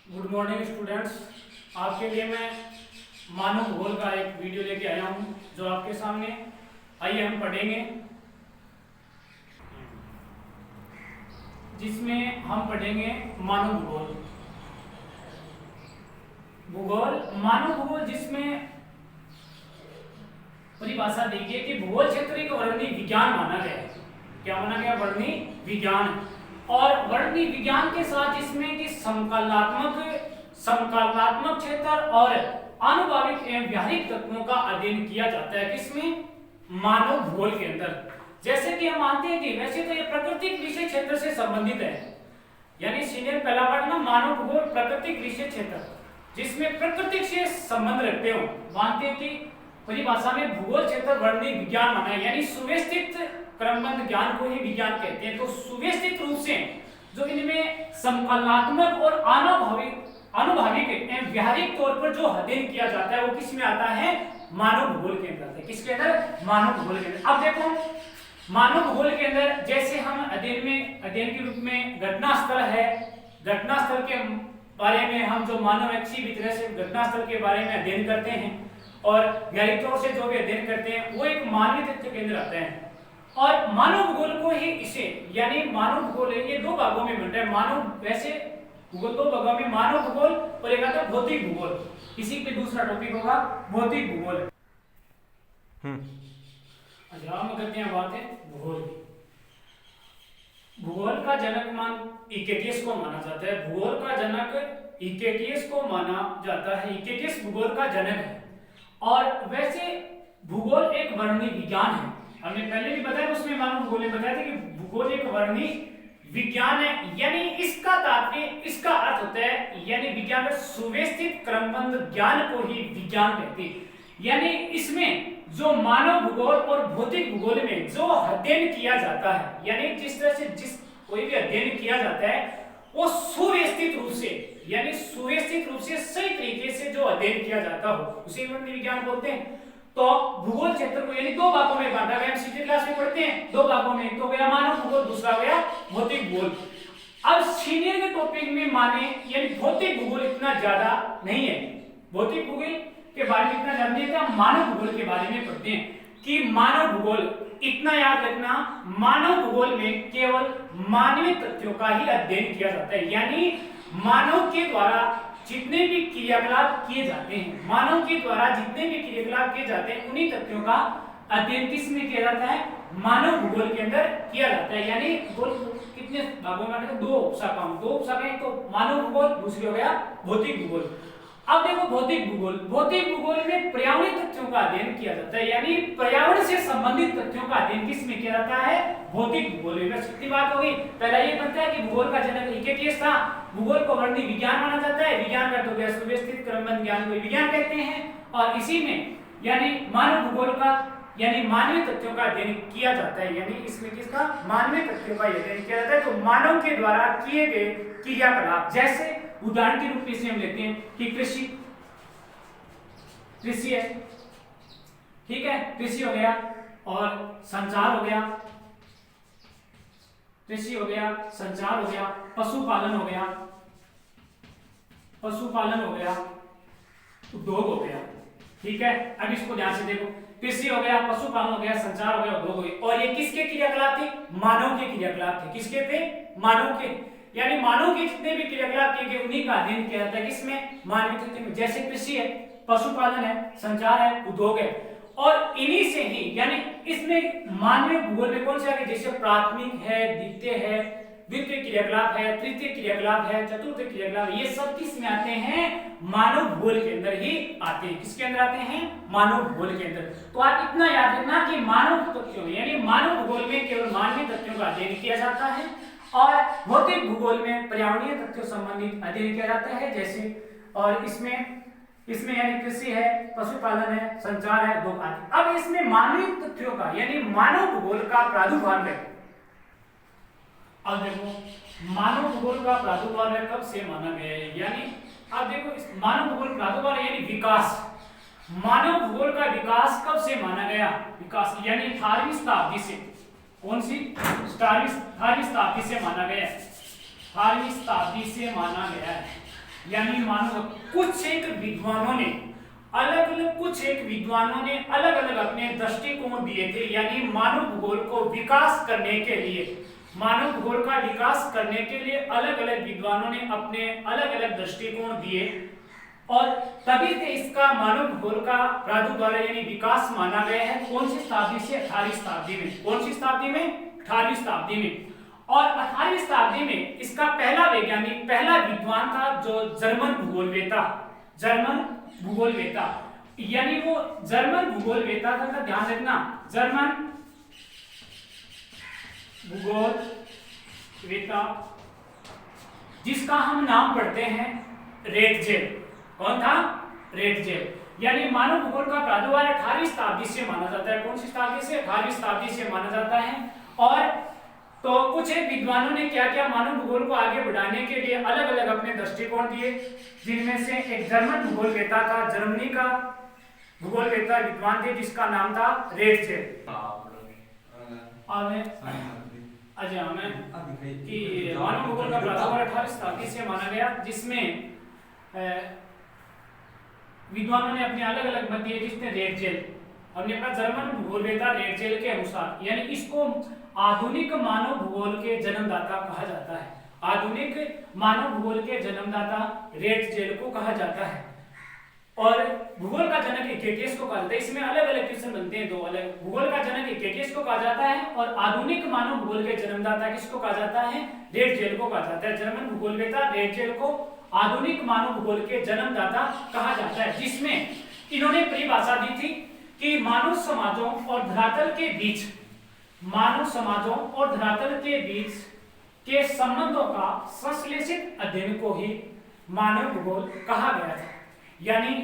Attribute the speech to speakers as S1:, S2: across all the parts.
S1: Good morning students. आपके लिए मैं मानव भूगोल का एक वीडियो लेके आया हूँ जो आपके सामने। आइए हम पढ़ेंगे, जिसमें हम पढ़ेंगे मानव भूगोल। मानव भूगोल जिसमें परिभाषा देखिए कि भूगोल क्षेत्र एक वर्णनीय विज्ञान माना गया है। क्या माना गया? वर्णनीय विज्ञान। और वर्णनीय विज्ञान के साथ इसमें कि समकालीनात्मक क्षेत्र और आनुभाविक एवं व्यावहारिक तत्वों का अध्ययन किया जाता है। किसमें? मानव भूगोल के अंदर। जैसे कि हम मानते हैं कि वैसे तो ये प्राकृतिक विषय क्षेत्र से संबंधित है, यानी सीनियर पहला पार्ट ना मानव भूगोल प्राकृतिक विषय क्षेत्र, जिसमें प्राकृतिक से संबंध रखते हो। मानते हैं कि परिभाषा में भूगोल क्षेत्र वर्णनीय विज्ञान माना है, यानी सुव्यवस्थित क्रमबद्ध ज्ञान को ही विज्ञान कहते हैं। तो सुव्यवस्थित रूप से जो इनमें समकालीनात्मक और आनुभाविक एवं व्यावहारिक तौर पर जो अध्ययन किया जाता है वो किस में आता है? मानव भूगोल के अंदर है। किसके अंदर? मानव भूगोल के अंदर। अब देखो मानव भूगोल के अंदर जैसे हम अध्ययन के रूप में घटना स्थल है, घटना स्थल के बारे में हम जो मानव व्यक्ति भी तरह से घटना स्थल के बारे में अध्ययन करते हैं और व्यावहारिक तौर से जो भी अध्ययन करते हैं वो एक मानवीय तथ्य के अंदर आते हैं। और मानव भूगोल को ही इसे यानी मानव भूगोल ये दो भागों में बंटा है। मानव वैसे भूगोल दो भागों में, मानव भूगोल और एक आता है भौतिक भूगोल। इसी पे दूसरा टॉपिक होगा भौतिक भूगोल। अच्छा, हम करते हैं बात है भूगोल। भूगोल का जनक मान इक्केटियस को माना जाता है। भूगोल का जनक इक्केटियस को माना जाता है। इक्केटियस भूगोल का जनक है। और वैसे भूगोल एक वर्णनीय विज्ञान है। हमने पहले भी बताया, उसमें मानव भूगोल में बताया था कि भूगोल एक वर्णनीय विज्ञान है, यानी इसका तात्पर्य, इसका अर्थ होता है, यानी विज्ञान में सुव्यवस्थित क्रमबद्ध ज्ञान को ही विज्ञान कहते हैं। यानी इसमें जो मानव भूगोल और भौतिक भूगोल में जो अध्ययन किया जाता है, यानी जिस तरह से जिस कोई भी अध्ययन किया जाता है वो सुव्यवस्थित रूप से, यानी सुव्यवस्थित रूप से सही तरीके से जो अध्ययन किया जाता हो उसे वर्णनीय विज्ञान बोलते हैं। तो भूगोल क्षेत्र को यानी दो भागों में बांटा गया। हम सीधी क्लास में पढ़ते हैं दो भागों में, एक तो गया मानव भूगोल, दूसरा गया भौतिक भूगोल। अब सीनियर के टॉपिक में माने यानी भौतिक भूगोल इतना ज्यादा नहीं है, भौतिक भूगोल के बारे में इतना ज्यादा नहीं है। हम मानव भूगोल के बारे में पढ़ते हैं कि मानव भूगोल, इतना याद रखना, मानव भूगोल में केवल मानवीय तथ्यों का ही अध्ययन किया जाता है। यानी मानव के द्वारा जितने भी क्रियाकलाप किए जाते हैं, मानव के द्वारा जितने भी क्रियाकलाप किए जाते हैं उन्हीं तथ्यों का अध्ययन किस में किया जाता है? मानव भूगोल के अंदर किया जाता है। यानी भूगोल कितने भागों में? दो शाखाएं, तो मानव भूगोल, दूसरी हो गया भौतिक भूगोल। अब देखो भौतिक भूगोल में पर्यावरणीय तथ्यों का अध्ययन किया जाता है, यानी पर्यावरण से संबंधित तथ्यों का अध्ययन किस में किया जाता है? भौतिक भूगोल में। बस इतनी बात हो गई। पहला ये बनता है कि भूगोल का जनक इक्केटियस था। भूगोल को वर्णनीय विज्ञान माना जाता है। विज्ञान का तो सुव्यवस्थित क्रमबद्ध ज्ञान को विज्ञान कहते हैं। और इसी में यानी मानव भूगोल का यानी मानवीय तथ्यों का अध्ययन किया जाता है, यानी इसमें किसका? मानवीय तथ्यों का अध्ययन किया जाता है। तो मानव के द्वारा किए गए क्रियाकलाप, जैसे उदाहरण के रूप में इसे हम लेते हैं कि कृषि है, ठीक है, कृषि हो गया, और संचार हो गया, कृषि हो गया, संचार हो गया, पशुपालन हो गया, उद्योग हो गया, ठीक है। अब इसको ध्यान से देखो, कृषि हो गया, पशुपालन हो गया, संचार हो गया, उद्योग हो गया। और ये किसके क्रियाकलाप थे? मानव के क्रियाकलाप थे। किसके थे? मानव के। यानी मानव के जितने भी क्रियाकलाप किए गए उन्हीं का अध्ययन किया जाता है। किसमें? मानवीय तथ्य में। जैसे कृषि है, पशुपालन है, संचार है, उद्योग है। और इन्हीं से ही यानी इसमें मानवीय भूगोल में कौन से आगे? जैसे प्राथमिक है, द्वितीय क्रियाकलाप है, तृतीय क्रियाकलाप है, चतुर्थ क्रियाकलाप, ये सब किस में आते हैं? मानव भूगोल के अंदर ही आते हैं। किसके अंदर आते हैं? मानव भूगोल के अंदर। तो आप इतना याद रखना कि मानव तथ्यों यानी मानव भूगोल में केवल मानवीय तथ्यों का अध्ययन किया जाता है और भौतिक भूगोल में पर्यावरणीय तथ्यों संबंधित अध्ययन किया जाता है। जैसे और इसमें यानी कृषि है, पशुपालन है, संचार है, उद्योग आदि। अब इसमें मानवीय तथ्यों का यानी मानव भूगोल का प्रादुर्भाव है। अब देखो मानव भूगोल का प्रादुर्भाव कब से माना गया है? यानी अब देखो इस मानव भूगोल प्रादुर्भाव यानी विकास, मानव भूगोल का विकास कब से माना गया? विकास यानी 18वीं शताब्दी से। कौन सी? 18वीं शताब्दी से माना गया है। 18वीं शताब्दी से माना गया है। यानी मानो कुछ एक विद्वानों ने अलग अलग अपने दृष्टिकोण दिए थे, यानी मानव भूगोल को विकास करने के लिए, मानव भूगोल का विकास करने के लिए अलग अलग विद्वानों ने अपने अलग अलग दृष्टिकोण दिए, और तभी से इसका मानव भूगोल का प्रादुर्भाव यानी विकास माना गया है। कौन सी शताब्दी से? 18वीं शताब्दी में। कौन सी शताब्दी में? 18वीं शताब्दी में। और 18वीं शताब्दी में इसका पहला वैज्ञानिक, पहला विद्वान था जो जर्मन भूगोलवेता, यानी वो जर्मन भूगोलवेता का ध्यान रखना, जर्मन भूगोलवेता जिसका हम नाम पढ़ते हैं रेटजेल। कौन था? रेटजेल। यानी मानव भूगोल का प्रादुर्भाव 18वीं शताब्दी से माना जाता है। कौन सी शताब्दी से? 18वीं शताब्दी से माना जाता है। और तो कुछ एक विद्वानों ने क्या किया, मानव भूगोल को आगे बढ़ाने के लिए अलग अलग अपने दृष्टिकोण दिए, जिनमें से एक जर्मन भूगोलवेता था, जर्मनी का भूगोलवेता विद्वान थे जिसका नाम था रेटजेल। कि मानव भूगोल का प्रादुर्भाव 18वीं शताब्दी से माना गया, जिसमें विद्वानों ने अपने अलग अलग मत दिए, जिसने रेटजेल हमने अपना जर्मन भूगोलवेता रेटजेल के अनुसार, यानी इसको आधुनिक मानव भूगोल के जन्मदाता कहा जाता है। आधुनिक मानव भूगोल के जन्मदाता रेटजेल को कहा जाता है। और भूगोल का जनक हिकेटियस को कहा जाता है। इसमें अलग अलग क्वेश्चन बनते हैं, दो अलग। भूगोल का जनक हिकेटियस को कहा जाता है और आधुनिक मानव भूगोल के जन्मदाता किसको कहा जाता है? रेटजेल को कहा जाता है। जर्मन भूगोलवेता रेटजेल को आधुनिक मानव भूगोल के जन्मदाता कहा जाता है, जिसमें इन्होंने परिभाषा दी थी कि मानव समाजों और धरातल के बीच, मानव समाजों और धरातल के बीच के संबंधों का संश्लेषित अध्ययन को ही मानव भूगोल कहा गया था। यानी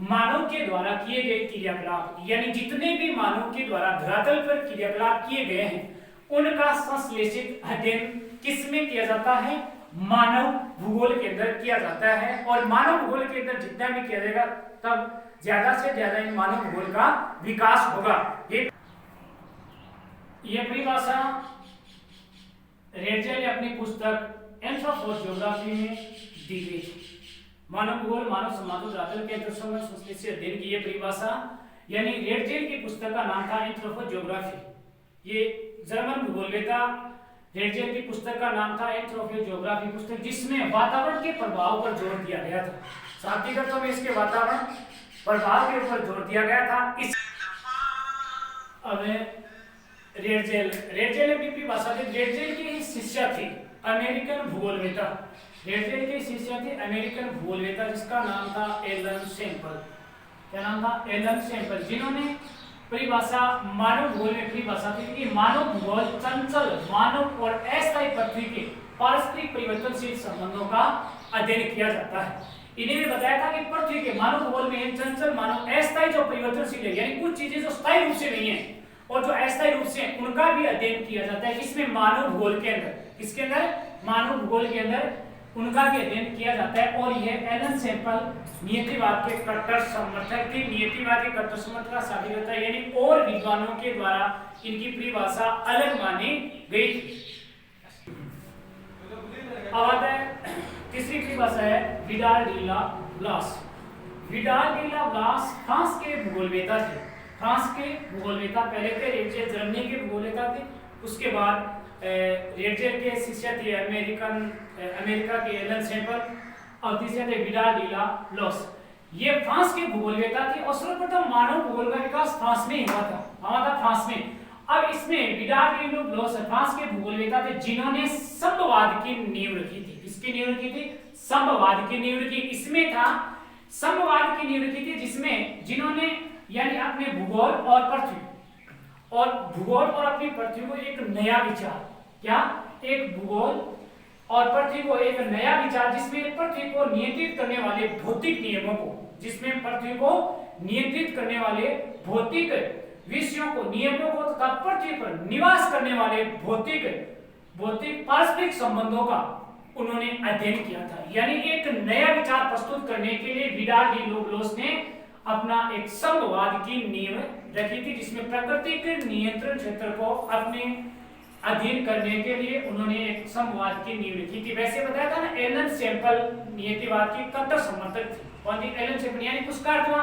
S1: मानव के द्वारा किए गए क्रियाकलाप, यानी जितने भी मानव के द्वारा धरातल पर क्रियाकलाप किए गए हैं, उनका संश्लेषित अध्ययन किसमें किया जाता है? मानव भूगोल के अंदर किया जाता है। और मानव भूगोल के अंदर जितना भी किया जाएगा, तब ज्यादा से ज्यादा इन मानव भूगोल का विकास होगा। ये परिभाषा रेटजेल ने अपनी पुस्तक एंथ्रोपोजियोग्राफी में दी गई थी। मानव भूगोल, मानव समाजों, धरातल के संश्लेषित अध्ययन की ये परिभाषा, यानी रेटजेल की पुस्तक का नाम था एंथ्रोपोजियोग्राफी। ये जर्मन भूगोलवेता रेटजेल की पुस्तक का नाम था एंथ्रोपोजियोग्राफी पुस्तक, जिसमें वातावरण के प्रभाव पर जोर दिया गया था। शाब्दिक अर्थों में इसके वातावरण प्रभाव के ऊपर जोर दिया गया था। इस रेटजेल ने भी परिभाषा दी। रेटजेल की शिष्या थी अमेरिकन भूगोलवेता, रेटजेल की शिष्या थी अमेरिकन भूगोलवेता जिसका नाम था एलन सैंपल। क्या नाम था? एलन सैंपल, जिन्होंने परिभाषा मानव भूगोल में परिभाषा दी कि मानव भूगोल चंचल मानव और अस्थायी पृथ्वी के पारस्परिक परिवर्तनशील संबंधों का अध्ययन किया जाता है। इन्हें भी बताया था कि पृथ्वी के मानव भूगोल में चंचल मानव अस्थायी जो परिवर्तनशील है, यानी कुछ चीजें जो स्थायी रूप से नहीं है और जो अस्थायी रूप से, उनका भी अध्ययन किया जाता है। इसमें मानव भूगोल के अंदर, किसके अंदर? मानव भूगोल के अंदर उनका भी अध्ययन किया जाता है। और यह एलन सैंपल नियतिवाद के कट्टर समर्थक थे। नियतिवाद के कट्टर समर्थक का साबित होता है, यानी और विद्वानों के द्वारा इनकी परिभाषा अलग मानी गई थी। अब आता है तीसरी परिभाषा है विडाल डी ला ब्लास। विडाल डी ला ब्लास फ्रांस के भूगोलवेता थे। फ्रांस के भूगोलवेता पहले थे रेटजेल, जर्मनी के भूगोलवेता थे। उसके बाद रेटजेल के शिष्य थे अमेरिका के एलन सैंपल, और तीसरे थे विडाल डी ला ब्लास। ये फ्रांस के भूगोलवेता थे और सर्वप्रथम मानव भूगोल का विकास फ्रांस में हुआ था, फ्रांस में। अब इसमें विडाल डी ला ब्लास फ्रांस के भूगोलवेता थे जिन्होंने संभववाद की नींव रखी थी। किसकी नींव रखी थी? संभववाद की नींव रखी। इसमें था संभववाद की नींव रखी थी, जिसमें जिन्होंने यानी अपने भूगोल और अपनी पृथ्वी को एक नया विचार, क्या? एक भूगोल और पृथ्वी को एक नया विचार, जिसमें पृथ्वी को नियंत्रित करने वाले भौतिक नियमों को, जिसमें पृथ्वी को नियंत्रित करने वाले भौतिक विषयों को, नियमों को तथा पृथ्वी पर निवास करने वाले भौतिक पारस्परिक संबंधों का उन्होंने अध्ययन किया था। यानी एक नया विचार प्रस्तुत करने के लिए विडाल डी ला ब्लास ने अपना एक संभववाद की नींव रखी थी, जिसमें प्रकृति के नियंत्रण क्षेत्र को अपने अध्ययन करने के लिए उन्होंने एक समवाद की नींव रखी थी। वैसे बताया था ना, एलन सैंपल नियतिवाद की कट्टर समर्थक थे। कौन थी? Ellen Semple. यानी उसका अर्थ हुआ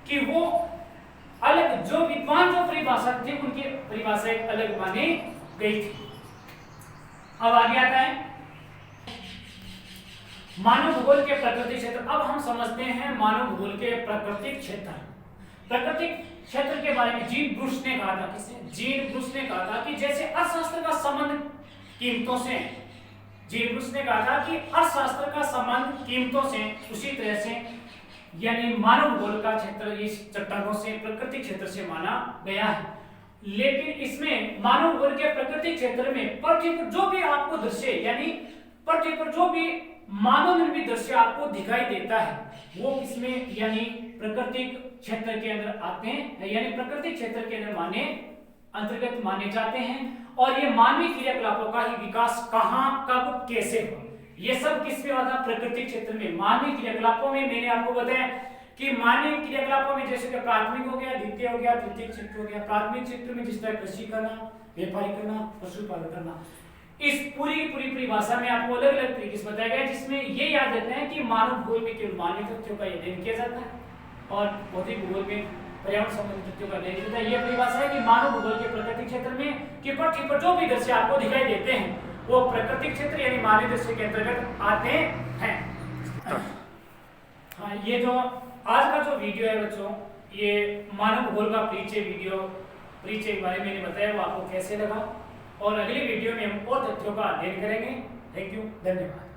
S1: कि वो अलग, जो विद्वान जो परिभाषा थी उनकी परिभाषा एक अलग मानी गई थी। अब आगे आता है मानव भूगोल के प्राकृतिक क्षेत्र। अब हम समझते हैं मानव भूगोल के प्राकृतिक क्षेत्र। प्राकृतिक क्षेत्र के बारे में जीन ब्रूस ने कहा था। किसने? जीन ब्रूस ने कहा था कि जैसे अर्थशास्त्र का संबंध कीमतों से, जीन ब्रूस ने कहा था कि अर्थशास्त्र का संबंध कीमतों से, उसी तरह से यानी मानव भूगोल का क्षेत्र इस चट्टानों से, प्राकृतिक क्षेत्र से माना गया है। लेकिन इसमें मानव भूगोल के प्राकृतिक क्षेत्र में पृथ्वी पर जो भी आपको दृश्य, यानी पृथ्वी पर जो भी मानव निर्मित दृश्य आपको दिखाई देता है वो किसमें, यानी प्राकृतिक क्षेत्र के अंदर आते हैं, यानी प्राकृतिक क्षेत्र के अंदर अंतर्गत माने जाते हैं। और ये मानवीय क्रियाकलापों का ही विकास कहां, कब, कैसे हुआ, ये सब किसमें हुआ था? प्राकृतिक क्षेत्र में। मानवीय क्रियाकलापों में मैंने आपको बताया कि मानवीय क्रियाकलापों में जैसे कि प्राथमिक हो गया, द्वितीय हो गया, तृतीय क्षेत्र हो गया। प्राथमिक क्षेत्र में जिस तरह कृषि करना, व्यापारी करना, पशुपालन करना, इस पूरी परिभाषा में आपको अलग अलग तरीके से बताया गया, जिसमें ये याद रखना है कि मानव भूगोल में केवल मानवीय तथ्यों का अध्ययन किया जाता है और भौतिक भूगोल में पर्यावरण संबंधी तथ्यों का अध्ययन किया जाता है। यह परिभाषा है कि मानव भूगोल के प्राकृतिक क्षेत्र में कि पृथ्वी पर जो भी दृश्य आपको दिखाई देते हैं वो प्राकृतिक क्षेत्र यानी मानवीय दृश्य के अंतर्गत आते हैं। हाँ, ये जो आज का जो वीडियो है बच्चों, ये मानव भूगोल का परिचय के बारे में मैंने बताया, वो आपको कैसे लगा। और अगली वीडियो में हम और तथ्यों का अध्ययन करेंगे। थैंक यू, धन्यवाद।